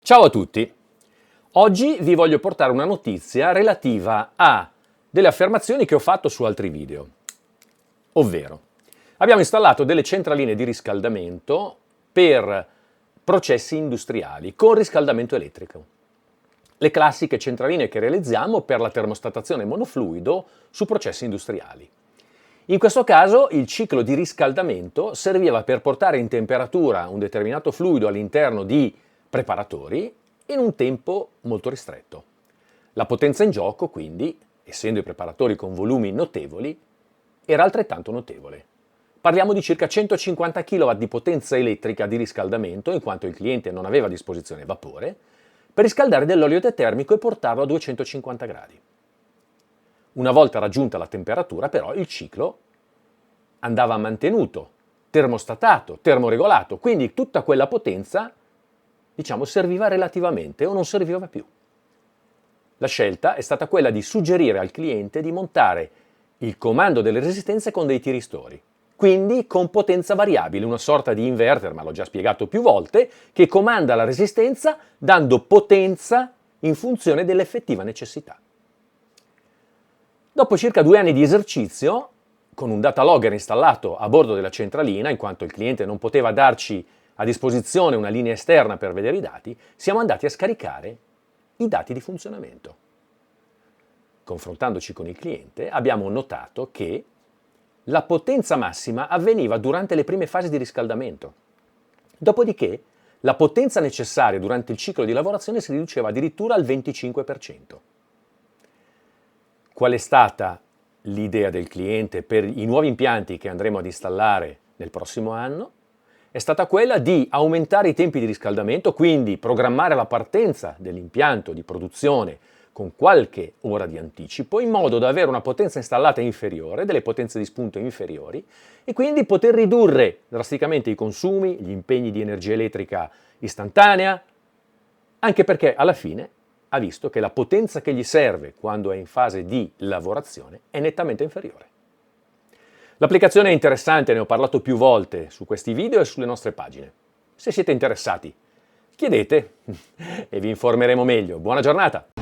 Ciao a tutti! Oggi vi voglio portare una notizia relativa a delle affermazioni che ho fatto su altri video. Ovvero, abbiamo installato delle centraline di riscaldamento per processi industriali con riscaldamento elettrico. Le classiche centraline che realizziamo per la termostatazione monofluido su processi industriali. In questo caso il ciclo di riscaldamento serviva per portare in temperatura un determinato fluido all'interno di preparatori in un tempo molto ristretto. La potenza in gioco, quindi, essendo i preparatori con volumi notevoli, era altrettanto notevole. Parliamo di circa 150 kW di potenza elettrica di riscaldamento, in quanto il cliente non aveva a disposizione vapore, per riscaldare dell'olio termico e portarlo a 250 gradi. Una volta raggiunta la temperatura, però, il ciclo andava mantenuto, termostatato, termoregolato, quindi tutta quella potenza, serviva relativamente o non serviva più. La scelta è stata quella di suggerire al cliente di montare il comando delle resistenze con dei tiristori, quindi con potenza variabile, una sorta di inverter, ma l'ho già spiegato più volte, che comanda la resistenza dando potenza in funzione dell'effettiva necessità. Dopo circa 2 anni di esercizio, con un data logger installato a bordo della centralina, in quanto il cliente non poteva darci a disposizione una linea esterna per vedere i dati, siamo andati a scaricare i dati di funzionamento. Confrontandoci con il cliente, abbiamo notato che la potenza massima avveniva durante le prime fasi di riscaldamento. Dopodiché, la potenza necessaria durante il ciclo di lavorazione si riduceva addirittura al 25%. Qual è stata l'idea del cliente per i nuovi impianti che andremo ad installare nel prossimo anno? È stata quella di aumentare i tempi di riscaldamento, quindi programmare la partenza dell'impianto di produzione con qualche ora di anticipo, in modo da avere una potenza installata inferiore, delle potenze di spunto inferiori, e quindi poter ridurre drasticamente i consumi, gli impegni di energia elettrica istantanea, anche perché alla fine ha visto che la potenza che gli serve quando è in fase di lavorazione è nettamente inferiore. L'applicazione è interessante, ne ho parlato più volte su questi video e sulle nostre pagine. Se siete interessati, chiedete e vi informeremo meglio. Buona giornata!